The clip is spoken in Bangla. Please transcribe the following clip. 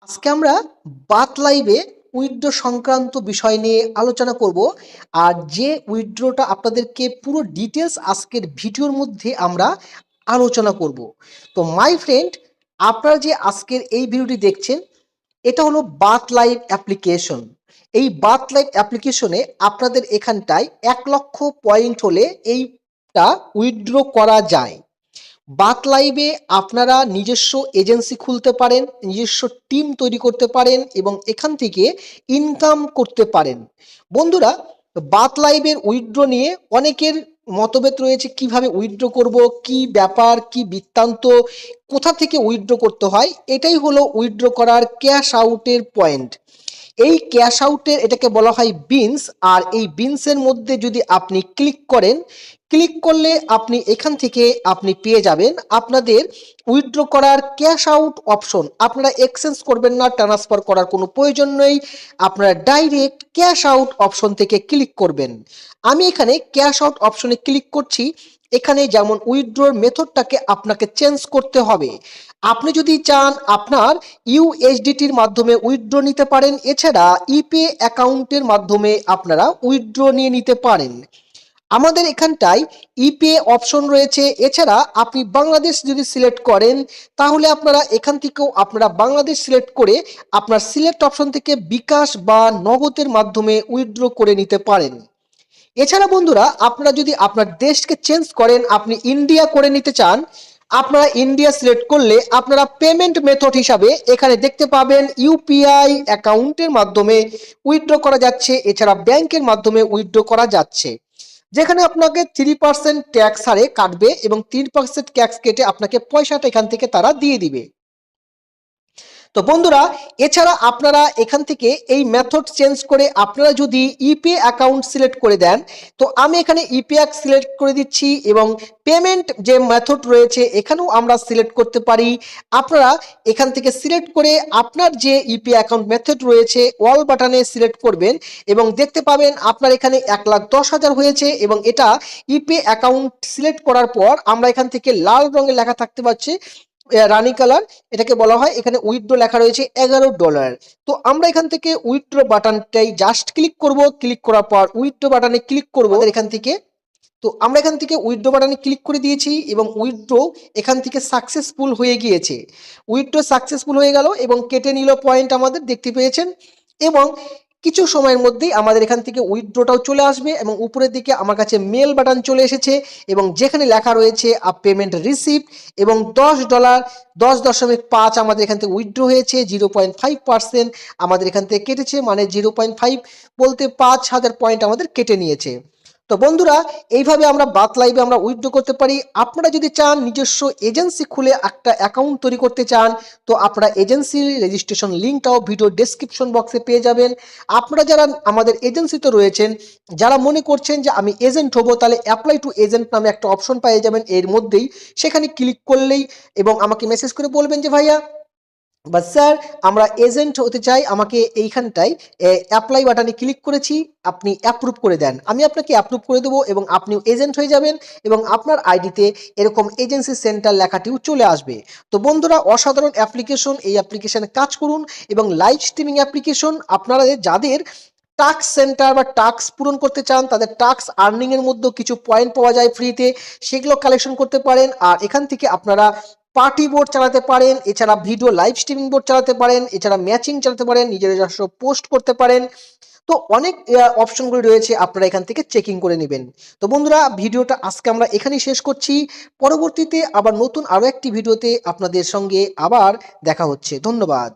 আজকে আমরা বাত লাইভে উইথড্র সংক্রান্ত বিষয় নিয়ে আলোচনা করব। আর যে উইথড্রটা আপনাদেরকে পুরো ডিটেলস আজকের ভিডিওর মধ্যে আমরা আলোচনা করব। তো মাই ফ্রেন্ড, আপনারা যে আজকের এই ভিডিওটি দেখছেন, এটা হলো বাত লাইভ অ্যাপ্লিকেশন। এই বাত লাইভ অ্যাপ্লিকেশনে আপনাদের এখানটায় 1,00,000 পয়েন্ট হলে এইটা উইথড্র করা যায়। বাত লাইভে আপনারা নিজস্ব এজেন্সি খুলতে পারেন, নিজস্ব টিম তৈরি করতে পারেন এবং এখান থেকে ইনকাম করতে পারেন। বন্ধুরা, বাত লাইভের উইথড্র নিয়ে অনেকের মতভেদ রয়েছে, কিভাবে উইথড্র করব, কি ব্যাপার, কি বৃত্তান্ত, কোথা থেকে উইথড্র করতে হয়। এটাই হলো উইথড্র করার ক্যাশ আউটের পয়েন্ট। এই ক্যাশ আউটের এটাকে বলা হয় বিনস। আর এই বিনসের মধ্যে যদি আপনি ক্লিক করেন, ক্লিক করলে আপনি এখান থেকে আপনি পেয়ে যাবেন আপনাদের উইথড্র করার ক্যাশ আউট অপশন। আপনারা এক্সচেঞ্জ করবেন না, ট্রান্সফার করার কোনো প্রয়োজন নেই, আপনারা ডাইরেক্ট ক্যাশ আউট অপশন থেকে ক্লিক করবেন। আমি এখানে ক্যাশ আউট অপশনে ক্লিক করছি। এখানে যেমন উইথড্রর মেথডটাকে আপনাকে চেঞ্জ করতে হবে। আপনি যদি চান আপনার ইউএসডিটির মাধ্যমে উইথড্র নিতে পারেন, এছাড়া ইপে অ্যাকাউন্টের মাধ্যমে আপনারা উইথড্র নিয়ে নিতে পারেন। আমাদের এখানটায় ইপে অপশন রয়েছে। এছাড়া আপনি বাংলাদেশ যদি সিলেক্ট করেন, তাহলে আপনারা এখান থেকেও আপনারা বাংলাদেশ সিলেক্ট করে আপনার সিলেক্ট অপশন থেকে বিকাশ বা নগদের মাধ্যমে উইথড্র করে নিতে পারেন। এছাড়া বন্ধুরা, আপনারা যদি আপনার দেশকে চেঞ্জ করেন, আপনি ইন্ডিয়া করে নিতে চান, আপনারা ইন্ডিয়া সিলেক্ট করলে আপনারা পেমেন্ট মেথড হিসাবে এখানে দেখতে পাবেন ইউপিআই অ্যাকাউন্টের মাধ্যমে উইথড্র করা যাচ্ছে, এছাড়া ব্যাংকের মাধ্যমে উইথড্র করা যাচ্ছে, যেখানে আপনাকে 3% ট্যাক্স হারে কাটবে এবং 3% ট্যাক্স কেটে আপনাকে পয়সাটা এখান থেকে তারা দিয়ে দিবে। তো বন্ধুরা, এছাড়া আপনারা এখান থেকে এই মেথড চেঞ্জ করে আপনারা যদি ইপে অ্যাকাউন্ট সিলেক্ট করে দেন, তো আমি এখানে ইপে সিলেক্ট করে দিচ্ছি এবং পেমেন্ট যে মেথড রয়েছে এখানেও আমরা সিলেক্ট করতে পারি। আপনারা এখান থেকে সিলেক্ট করে আপনার যে ইপে অ্যাকাউন্ট মেথড রয়েছে অল বাটনে সিলেক্ট করবেন এবং দেখতে পাবেন আপনার এখানে 1,10,000 হয়েছে এবং এটা ইপে অ্যাকাউন্ট সিলেক্ট করার পর আমরা এখান থেকে লাল রঙের লেখা থাকতে পাচ্ছি রানি কালার, এটাকে বলা হয়, এখানে উইথড্র লেখা রয়েছে $11। তো আমরা এখান থেকে উইথড্র বাটনটাই জাস্ট ক্লিক করব। ক্লিক করার পর উইথড্র বাটনে ক্লিক করব এখান থেকে। তো আমরা এখান থেকে উইথড্র বাটনে ক্লিক করে দিয়েছি এবং উইথড্র এখান থেকে সাকসেসফুল হয়ে গিয়েছে। উইথড্র সাকসেসফুল হয়ে গেল এবং কেটে নিল পয়েন্ট, আমাদের দেখতে পেয়েছেন। এবং কিছু সময়ের মধ্যেই আমাদের এখান থেকে উইথড্রটাও চলে আসবে এবং উপরের দিকে আমার কাছে মেল বাটন চলে এসেছে এবং যেখানে লেখা রয়েছে পেমেন্ট রিসিপ্ট এবং $10 10.5 আমাদের এখান থেকে উইথড্র হয়েছে। 0.5% আমাদের এখান থেকে কেটেছে, মানে 0.5 বলতে 5,000 পয়েন্ট আমাদের কেটে নিয়েছে। তো বন্ধুরা, এইভাবে আমরা বাত লাইভে আমরা উইথড্র করতে পারি। আপনারা যদি চান নিজস্ব এজেন্সি খুলে একটা অ্যাকাউন্ট তৈরি করতে চান, তো আপনারা এজেন্সি রেজিস্ট্রেশন লিঙ্কটাও ভিডিও ডেসক্রিপশন বক্সে পেয়ে যাবেন। আপনারা যারা আমাদের এজেন্সিতে রয়েছেন, যারা মনে করছেন যে আমি এজেন্ট হব, তাহলে অ্যাপ্লাই টু এজেন্ট নামে একটা অপশন পেয়ে যাবেন এর মধ্যেই। সেখানে ক্লিক করলেই এবং আমাকে মেসেজ করে বলবেন যে ভাইয়া বা স্যার আমরা এজেন্ট হতে চাই, আমাকে এইখানটায় অ্যাপ্লাই বাটনে ক্লিক করেছি, আপনি অ্যাপ্রুভ করে দেন। আমি আপনাকে অ্যাপ্রুভ করে দেবো এবং আপনিও এজেন্ট হয়ে যাবেন এবং আপনার আইডিতে এরকম এজেন্সি সেন্টার লেখাটিও চলে আসবে। তো বন্ধুরা, অসাধারণ অ্যাপ্লিকেশন, এই অ্যাপ্লিকেশনে কাজ করুন এবং লাইভ স্ট্রিমিং অ্যাপ্লিকেশন। আপনারা যাদের টাস্ক সেন্টার বা টাস্ক পূরণ করতে চান, তাদের টাস্ক আর্নিং এর মধ্যে কিছু পয়েন্ট পাওয়া যায় ফ্রিতে, সেগুলো কালেকশন করতে পারেন। আর এখান থেকে আপনারা পার্টি বোর্ড চালাতে পারেন, এছাড়া ভিডিও লাইভ স্ট্রিমিং বোর্ড চালাতে পারেন, এছাড়া ম্যাচিং চালাতে পারেন, নিজের নিজস্ব পোস্ট করতে পারেন। তো অনেক অপশনগুলি রয়েছে, আপনারা এখান থেকে চেকিং করে নেবেন। তো বন্ধুরা, ভিডিওটা আজকে আমরা এখানেই শেষ করছি। পরবর্তীতে আবার নতুন আরো একটি ভিডিওতে আপনাদের সঙ্গে আবার দেখা হচ্ছে। ধন্যবাদ।